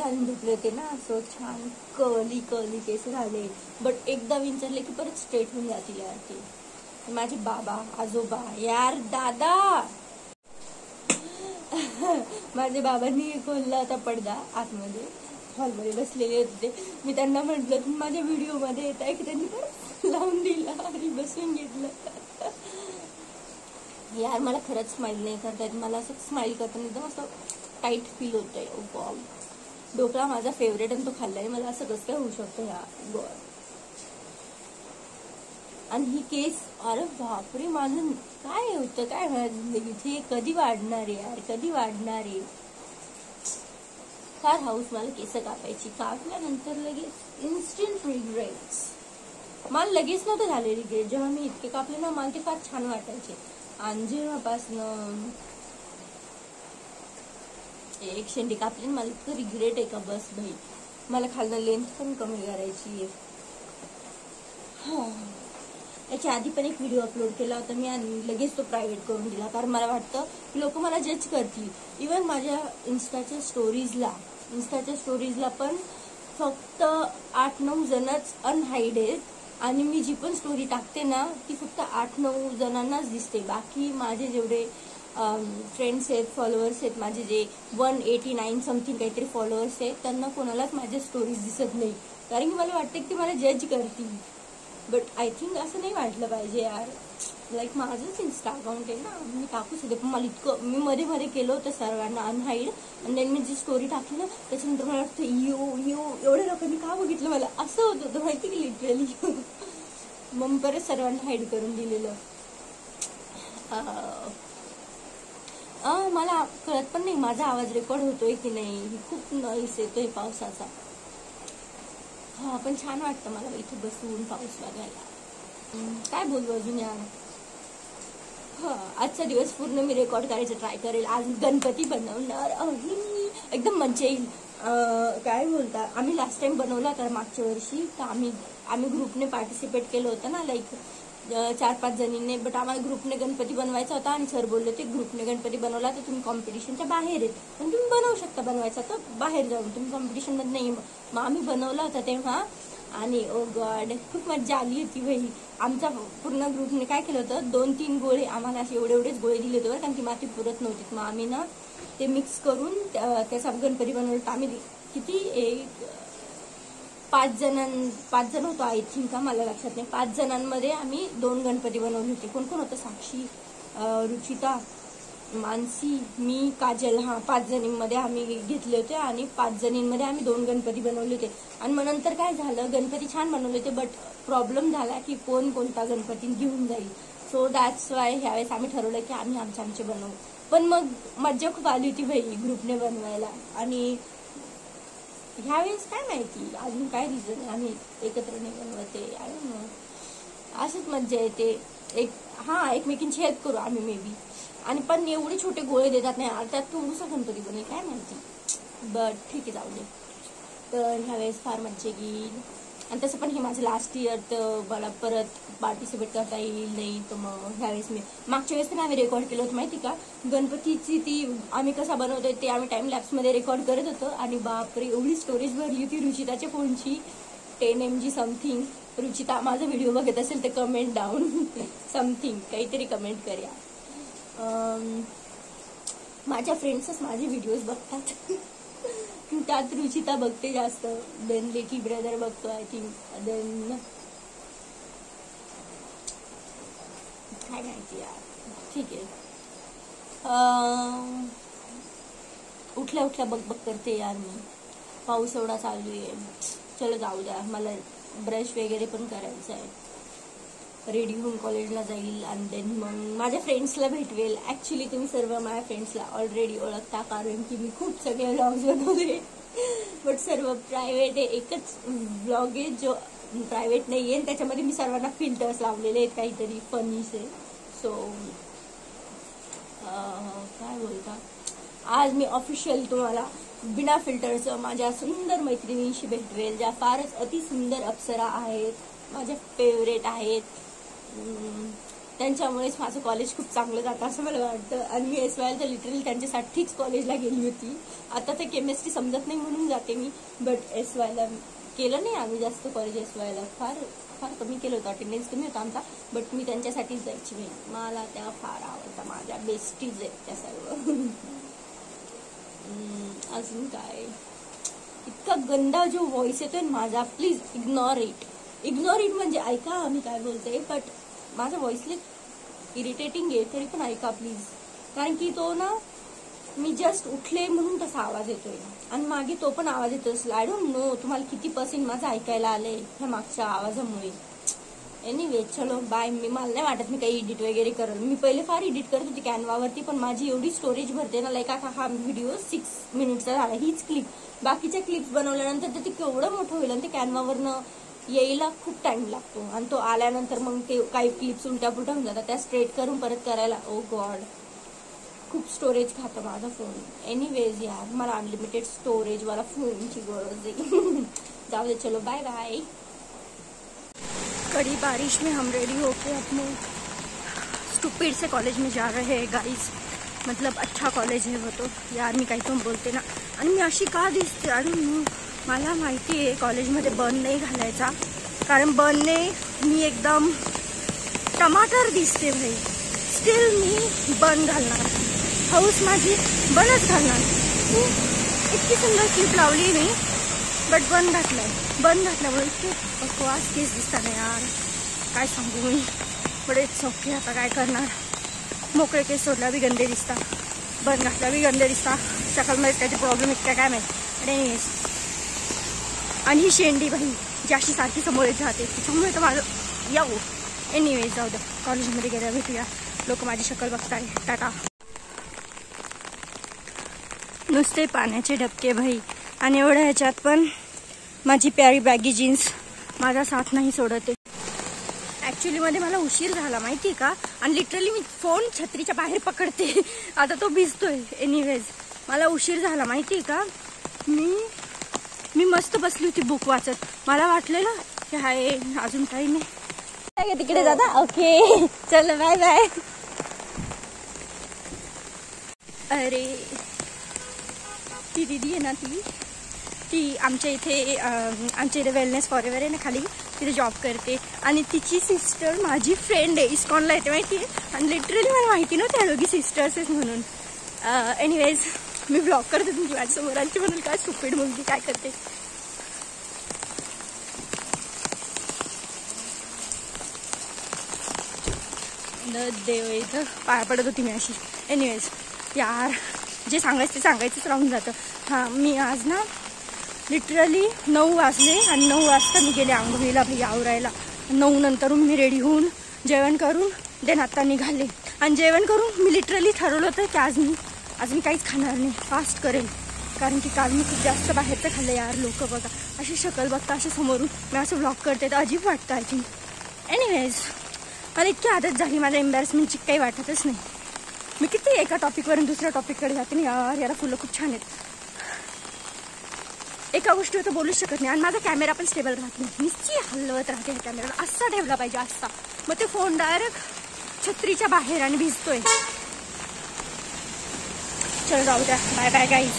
घालून धुतले होते ना, सो छान कर्ली कर्ली केस झाले. बट एकदा विंचरले की परत स्ट्रेट होऊन जातील यार ते. माझे बाबा आजोबा यार दादा माझ्या बाबांनी खोलला होता पडदा, आतमध्ये हॉलमध्ये बसलेले होते. मी त्यांना म्हटलं तुम्ही माझ्या व्हिडिओ मध्ये येत आहे की, त्यांनी परत लावून दिला आणि बसून घेतलं. यार मला खरंच स्माइल नाही करता येत. मला असं स्माइल करताना एकदम असं टाईट फील होतंय. ओ गॉड, ढोकळा माझा फेवरेट आणि तो खाल्लाय, मला असं कसं काय होऊ शकतं यार गॉड. आणि ही केस, अरे बापरे, माझं काय होतं काय जिंदगीत, हे कधी वाढणार आहे यार, कधी वाढणार आहे. फार हाऊस मला केस कापायची. कापल्यानंतर लगेच इन्स्टंट रिग्रेट्स. मला लगेच नव्हतं झाले रिग्रेट. जेव्हा मी इतके कापले ना, मला ते फार छान वाटायचे. आणि जेव्हापासनं एक शेंडी कापली मला इतकं रिग्रेट आहे का बस भाई. मला खालनं लेंथ पण कमी करायची आहे. याच्या आधी पण एक व्हिडिओ अपलोड केला होता मी आणि लगेच तो प्रायव्हेट करून दिला, कारण मला वाटतं की लोक मला जज करतील. इवन माझ्या इन्स्टाच्या स्टोरीजला पण फक्त 8-9 जणच अनहाईड आहेत. आणि मी जी पण स्टोरी टाकते ना ती फक्त 8-9 जणांनाच दिसते. बाकी माझे जेवढे फ्रेंड्स आहेत, फॉलोअर्स आहेत, माझे जे 189 समथिंग काहीतरी फॉलोअर्स आहेत, त्यांना कोणालाच माझ्या स्टोरीज दिसत नाही. कारण की मला वाटतं की ते मला जज करतील. बट आय थिंक असं नाही वाटलं पाहिजे यार. लाईक माझंच इन्स्टा अकाउंट आहे ना, मी टाकू शकते. पण मला इतकं, मी मध्ये केलं होतं सर्वांना अनहाईड, आणि देन मी जी स्टोरी टाकली ना त्याच्यानंतर मला वाटतं एवढ्या लोकांनी का बघितलं मला, असं होत होतं माहिती की लिटरली. मग परत सर्वांना हाईड करून दिलेलं. मला कळत पण नाही माझा आवाज रेकॉर्ड होतोय की नाही. खूप नॉईस येतोय पावसाचा. पण छान वाटतं मला इथे बसून पाऊस बघायला. काय बोलू अजून यार. आजचा दिवस पूर्ण मी रेकॉर्ड करायचं ट्राय करेल. आज गणपती बनवणार, एकदम मजा येईल. काय बोलता, आम्ही लास्ट टाइम बनवला होता मागच्या वर्षी, तर आम्ही ग्रुपने पार्टिसिपेट केलं होतं ना, लाईक 4-5 जणींनी. बट आम्हाला ग्रुपने गणपती बनवायचा होता आणि सर बोलले ते ग्रुपने गणपती बनवला तर तुम्ही कॉम्पिटिशनच्या बाहेर आहेत, पण तुम्ही बनवू शकता, बनवायचा तर बाहेर जाऊन, तुम्ही कॉम्पिटिशन मध्ये नाही. मग आम्ही बनवला होता तेव्हा, आणि ओ गॉड खूप मजा आली होती भाई. आमचा पूर्ण ग्रुपने काय केलं होतं, 2-3 गोळे आम्हाला असे एवढेच गोळे दिले होते, कारण ती माती पुरत नव्हती. मग आम्ही ना ते मिक्स करून त्याचा गणपती बनवला. आम्ही किती 5 जण होतो आय थिंक, मला लक्षात नाही. 5 जणांमध्ये आम्ही 2 गणपती बनवले होते. कोण कोण होतं, साक्षी, रुचिता, मानसी, मी, काजल. 5 जणींमध्ये आम्ही घेतले होते आणि 5 जणींमध्ये आम्ही 2 गणपती बनवले होते. आणि मग नंतर काय झालं, गणपती छान बनवले होते, बट प्रॉब्लेम झाला की कोणता गणपती घेऊन जाईल. सो दॅट्स वाय ह्यावेळेस आम्ही ठरवलं की आम्ही आमचे बनवू. पण मग मज्जा खूप आली होती भाई ग्रुपने बनवायला. आणि ह्यावेळेस काय माहिती अजून काय रिझन आहे आम्ही एकत्र नाही बनवते. आय डोंट नो, असंच मज्जा येते. एकमेकींची हेल्प करू आम्ही मे बी. आणि पण एवढे छोटे गोळे देतात नाही, त्यात थोडंसं गणपती बनेल काय माहिती. बट ठीक आहे, जाऊ दे. तर ह्यावेळेस फार मज्जा येईल. आणि तसं पण हे माझं लास्ट इयर, तर मला परत पार्टिसिपेट करता येईल नाही. तर मग ह्यावेळेस मागच्या वेळेस पण आम्ही रेकॉर्ड केलं होतं माहिती का, गणपतीची ती आम्ही कसा बनवतोय ते आम्ही टाइम लॅप्समध्ये रेकॉर्ड करत होतो. आणि बापरे एवढी स्टोरेज भरली होती रुचिताच्या फोनची, 10 MB समथिंग. रुचिता माझा व्हिडिओ बघत असेल तर कमेंट डाऊन समथिंग काहीतरी कमेंट करूया. माझ्या फ्रेंड्सच माझे व्हिडिओज बघतात. त्यात रुचिता बघते जास्त, देन लेकी ब्रदर बघतो आय थिंक, देन काय माहिती यार. ठीक आहे, उठल्या बघ करते यार मी. पाऊस एवढा चालू आहे. चलो जाऊ द्या, मला ब्रश वगैरे पण करायचं आहे. रेडी होऊन कॉलेजला जाईल आणि देन मग माझ्या फ्रेंड्सला भेटवेल. ऍक्च्युली तुम्ही सर्व माझ्या फ्रेंड्सला ऑलरेडी ओळखता, कारण की मी खूप सगळे व्लॉग्स बनवले. बट सर्व प्रायव्हेट आहे. एकच व्लॉग आहे जो प्रायव्हेट नाही आहे, त्याच्यामध्ये मी सर्वांना फिल्टर्स लावलेले आहेत काहीतरी फनीचे. सो काय बोलता, आज मी ऑफिशियल तुम्हाला बिना फिल्टरचं माझ्या सुंदर मैत्रिणींशी भेटवेल, ज्या फारच अति सुंदर अप्सरा आहेत, माझ्या फेवरेट आहेत. त्यांच्यामुळेच माझं कॉलेज खूप चांगलं जातं असं मला वाटतं. आणि मी SYL तर लिटरली त्यांच्यासाठीच कॉलेजला गेली होती. आता ते केमिस्ट्री समजत नाही म्हणून जाते मी, बट SYL केलं नाही आम्ही जास्त कॉलेज. SYL फार फार कमी केलं होतं, अटेंडन्स कमी होता आमचा, बट मी त्यांच्यासाठीच जायची. मला त्या फार आवडतात, माझ्या बेस्टीज आहेत त्या सर्व. अजून काय, इतका गंदा जो व्हॉइस येतोय माझा, प्लीज इग्नोर इट म्हणजे ऐका मी काय बोलते, बट माझा व्हॉइस इरिटेटिंग आहे तरी पण ऐका प्लीज. कारण की तो ना, मी जस्ट उठले म्हणून तसा आवाज येतोय आणि मागे तो पण आवाज येतो असेल. आय डोंट नो तुम्हाला किती पर्सेंट माझं ऐकायला आलंय ह्या मागच्या आवाजामुळे. एनिवे चलो बाय. मला नाही वाटत मी काही एडिट वगैरे करेल. मी पहिले फार एडिट करत होती कॅनवावरती, पण माझी एवढी स्टोरेज भरते ना, लाईक आता हा व्हिडिओ 6 मिनिटचा झाला, हीच क्लिप. बाकीच्या क्लिप्स बनवल्यानंतर तर ते केवढं मोठं होईल आणि ते कॅनवावरनं यायला खूप टाइम लागतो. आणि तो आल्यानंतर मग ते काही क्लिप्स उलट्या पुलट्या होऊन जातात, त्या स्ट्रेट करून परत करायला ओ गॉड खूप स्टोरेज खातं माझा फोन. एनिवेज यार, मला अनलिमिटेड स्टोरेज वाला फोनची गरज आहे. जाऊ दे, चलो बाय बाय. कड़ी बारिश में हम रेडी होके अपने स्टूपिड से कॉलेज में जा रहे हैं गाइस. मतलब अच्छा कॉलेज है वो तो. यार मी काही पण बोलते ना, आणि मी अशी का दिसते आणि मला माहिती आहे कॉलेजमध्ये बन नाही घालायचा, कारण बनने मी एकदम टमाटर दिसते भाई. स्टिल मी बन घालणार, हाऊस माझी बनच घालणार. इतकी सुंदर क्लिप लावली मी, बट बन घातलाय. बन घातल्यामुळे इतके बकवास केस दिसतात ना यार, काय सांगू मी. बट इट्स ओके, आता काय करणार. मोकळे केस सोडला बी गंदे दिसतात, बन घातला बी गंदे दिसतात. शकलमध्ये त्याचे प्रॉब्लेम इतका काय माहिती. एनिवेज, आणि ही शेंडी बाई जी अशी सारखी समोर येत राहते, त्याच्यामुळे तर माझं यावं. एनिवेज जाऊ द्या, कॉलेजमध्ये गेल्या भेटूया. लोक माझी शक्ल बघताय. टाटा. नुसते पाण्याचे डबके भाई, आणि एवढ्या ह्याच्यात पण माझी प्यारी बॅगी जीन्स माझा साथ नाही सोडते. ॲक्च्युली मध्ये मला उशीर झाला माहिती का, आणि लिटरली मी फोन छत्रीच्या बाहेर पकडते, आता तो भिजतोय. एनिवेज, मला उशीर झाला माहिती का. मी मस्त बसली होती बुक वाचत. मला वाटलेलं की हाय अजून टाईम आहे, तिकडे जाता. ओके चल बाय बाय. अरे ती दीदी आहे ना, ती आमच्या इथे वेलनेस फॉरएव्हर आहे ना खाली, तिथे जॉब करते. आणि तिची सिस्टर माझी फ्रेंड आहे, इस्कॉनला येते माहिती आहे. आणि लिटरली मला माहिती नव्हतं त्या दोघी सिस्टर्स आहेत म्हणून. एनिवेज, मी ब्लॉग करते तुमची माझ्यासमोर, आणि म्हणून काय स्टुपिड मुलगी काय करते. देव इथं पाया पडत होती मी अशी. एनिवेज यार, जे सांगायचं ते सांगायचंच राहून जातं. हां, मी आज ना लिटरली 9 वाजले आणि 9 वाजता मी गेले आंघोळीला भाई आवरायला. 9 नंतरून मी रेडी होऊन जेवण करून देन आता निघाले. आणि जेवण करून मी लिटरली ठरवलं होतं की आज मी काहीच खाणार नाही, फास्ट करेल. कारण की काल मी खूप जास्त बाहेरचं खाल्लं यार. लोक बघा अशी शक्ल बघता, अशी समोरून मी असं व्लॉग करते तर अजीब वाटतं आय थिंक. एनिवेज, मला इतकी आदत झाली, मला एम्बॅरसमेंटची काही वाटतच नाही. मी किती एका टॉपिकवरून दुसऱ्या टॉपिककडे जाते ना यार. याला फुलं खूप छान आहेत, एका गोष्टीवर तर बोलूच शकत नाही. आणि माझा कॅमेरा पण स्टेबल राहत नाही, निश्चित हलवत राहते. ह्या कॅमेराला असा ठेवला पाहिजे असा, मग ते फोन डायरेक्ट छत्रीच्या बाहेर आणि भिजतोय. चल जाऊ द्या, बाय बाय गाईज,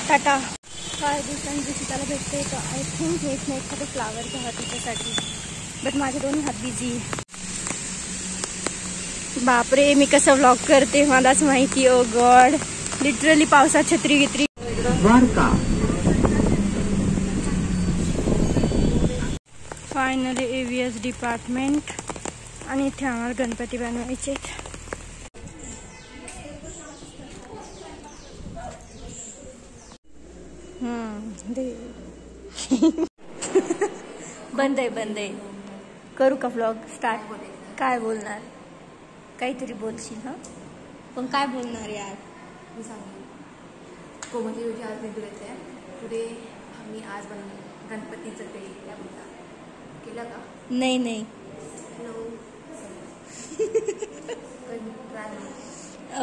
टाटा. फार दिवसांची त्याला भेटते तर आय थिंक एक नाही एखादं फ्लावर घ्यावा तिच्यासाठी, बट माझे दोन्ही हात बिझी. बापरे, मी कसं व्लॉग करते मलाच माहिती. ओ गॉड, लिटरली पावसात छत्री गित्री. फायनली AVS डिपार्टमेंट, आणि इथे आम्हाला गणपती बनवायचे. बंद आहे. करू का व्लॉग स्टार्ट? काय बोलणार? काहीतरी बोलशील हा, पण काय बोलणार यार? मी सांगेन. कोमलची रोजी आज निर्दुरायचं आहे. पुढे आम्ही आज गणपतीचं ते त्या बोलता केलं का? नाही. Hello.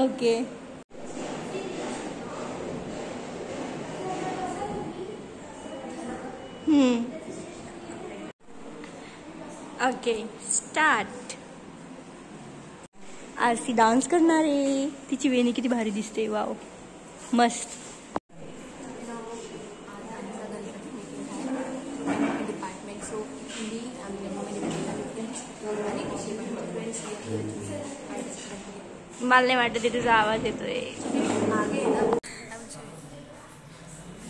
Okay. Okay, start. RC dance करणार आहे. तिची वेणी किती भारी दिसते. वाव मस्त. डिपार्टमेंट सो मी मला नाही वाटत तुझा आवाज येतोय.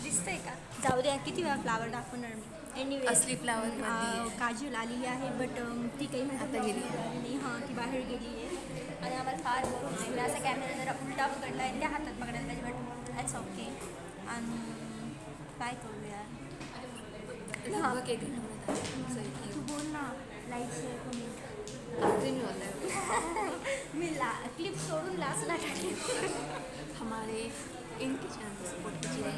दिसतंय का? जाऊ द्या, किती वेळा फ्लावर दाखवणार मी. एनिवे असली फ्लावर काजल आलेली आहे बट ती काही आता गेली नाही. हां ती बाहेर गेली आहे आणि आम्हाला फार बरोबर नाही. मी असा कॅमेरा जरा उलटा पकडला आहे त्या हातात पकडायला पाहिजे बट दॅट्स ओके. आणि काय करूया तू बोल ना. Like share comment me clip सोडून लास्टला टाकली. हमारे इनके चैनल को सपोर्ट कीजिए एंड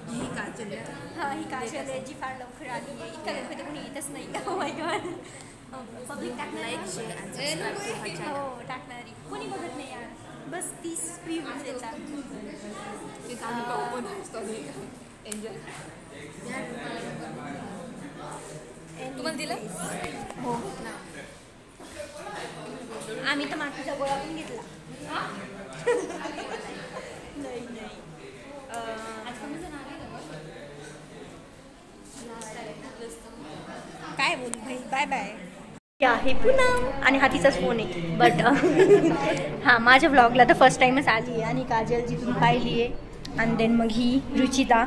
ही काजल है. हां ही काजल आहे जी फार लवकर आली आहे. इतका लवकर कोणी येतच नाही. Oh my god. पब्लिक टाकणार. Like share and subscribe to her channel. हो टाकणारी कोणी बघत नाही यार. बस 30 व्ह्यूज येतात. ते आम्ही पाहून एन्जॉय. तुम्हाला दिलं हो ना. आम्ही तर मातीचा गोळा पण घेतला. नाही नाही काय बोलू भाई. Bye bye. आहे पूनम आणि हा तिचाच फोन आहे बट हां माझ्या व्लॉगला तर फर्स्ट टाइमच आली आहे. आणि काजल जी तुम्ही पाहिली आहे आणि देन मग ही रुचिता.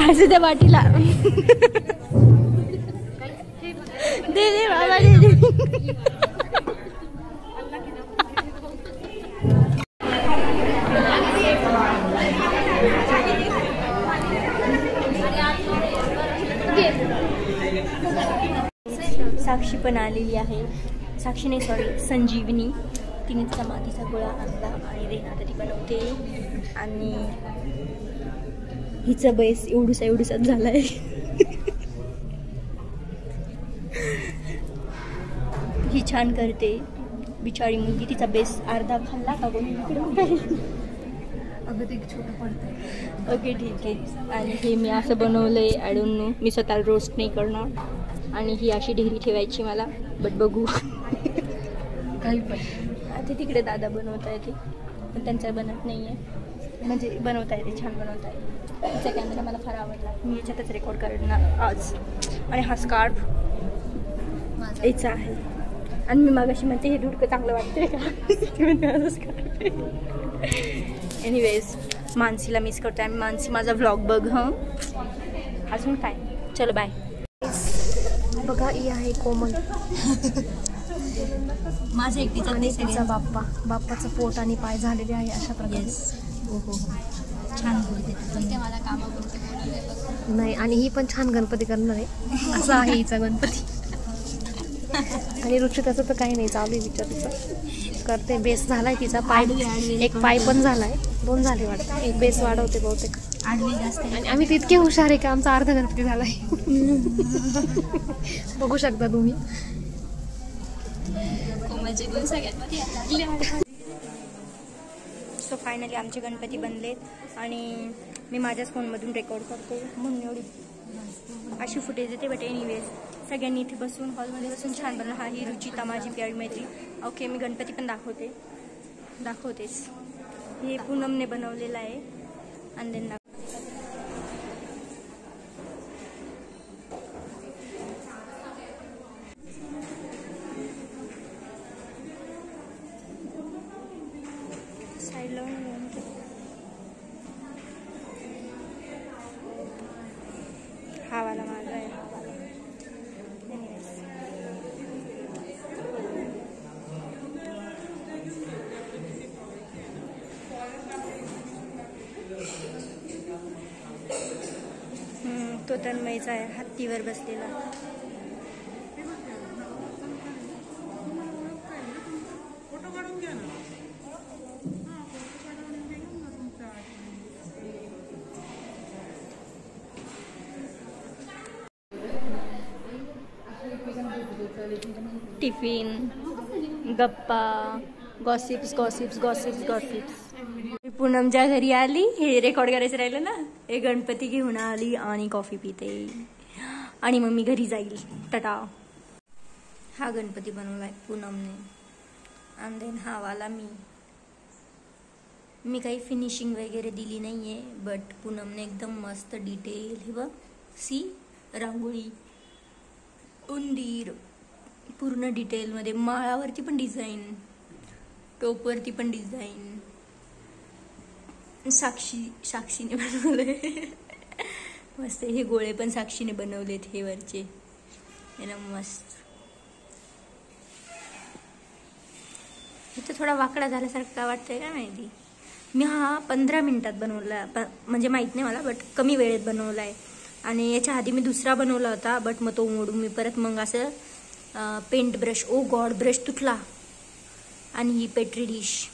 आज त्या वाटीला दे दे बाबा दे दे. साक्षी पण आलेली आहे. साक्षी नाही सॉरी संजीवनी. तिने तिचा मातीचा गोळा आणला आणि रेना आता ती बनवते. आणि हिचा बेस एवढूसाच झाला आहे. ही छान करते बिचारी मुलगी. तिचा बेस अर्धा खाल्ला का कोणी अगं ते छोटं पडतं. ओके ठीक आहे. आणि हे मी असं बनवलं आहे. I don't know. मी स्वतःला रोस्ट नाही करणार. आणि ही अशी ढेरी ठेवायची मला बट बघू काही पण. आता तिकडे दादा बनवता येते पण त्यांचं बनत नाही आहे. म्हणजे बनवता येते छान बनवता येते. तिचा कॅमेरा मला फार आवडला. मी याच्यातच रेकॉर्ड करणार आज. आणि हा स्कार्फ याचा आहे. आणि मी मागाशी म्हणते हे दुडकं चांगलं वाटतंय का. माझं स्कार्फ. एनिवेज मानसीला मिस करतो. आणि मानसी माझा व्लॉग बघ. हं अजून काय. चलो बाय. बघा ही आहे कोमल. माझा एकटीचा बाप्पाचं पोट आणि पाय झालेले आहे अशा प्रकारे. हो हो छान बोलते मला कामं करते. नाही आणि ही पण छान गणपती करणार आहे. असा आहे हिचा गणपती. आणि रुचिताचं तर काही नाही चालू आहे विचारायचं. करते. बेस झालाय तिचा. पाय एक पाय पण झालाय. 2 झाले वाटतं. एक बेस वाढवते बहुतेक. आणि आम्ही तितके हुशार आहे का आमचा अर्धा गणपती झालाय. बघू शकता तुम्ही. सो फायनली आमचे गणपती बनलेत. आणि मी माझ्याच फोनमधून रेकॉर्ड करते म्हणून एवढी अशी फुटेज येते. बट एनिवेज सगळ्यांनी इथे बसून हॉलमध्ये बसून छान बनलं. हा ही रुचिता माझी प्यारी मैत्री. ओके मी गणपती पण दाखवतेच. हे पूनमने बनवलेलं आहे. आणि देन साईड लावून हा वाला माझा आहे. हा वाला. तो तन्मयचा आहे हत्तीवर बसलेला. टिफिन गप्पा, गॉसिप्स गॉसिप्स गॉसिप्स गॉसिप्स. मी पूनमच्या घरी आली, हे रेकॉर्ड करायचं राहिलं ना, हे गणपती घेऊन आली आणि कॉफी पिते आणि मग मी घरी जाईल. टाटा. हा गणपती बनवलाय पूनमने आणि देन हा वाला मी काही फिनिशिंग वगैरे दिली नाहीये, बट पूनमने एकदम मस्त डिटेल, हे बघ, सी रांगोळी, उंदीर, पूर्ण डिटेलमध्ये, माळावरती पण डिझाईन, टोपवरती पण डिझाईन. साक्षीने बनवले मस्त. हे गोळे पण साक्षीने बनवलेत, हे वरचे, हे ना मस्त. इथं थोडा वाकडा झाल्यासारखं का वाटतंय काय माहिती. मी हा 15 मिनिटात बनवला, म्हणजे माहित नाही मला, बट कमी वेळेत बनवला आहे. आणि याच्या आधी मी दुसरा बनवला होता, बट मग तो मोडून मी परत मग असं पेंट ब्रश, ओ गॉड, ब्रश तुटला. आणि ही पेट्री डिश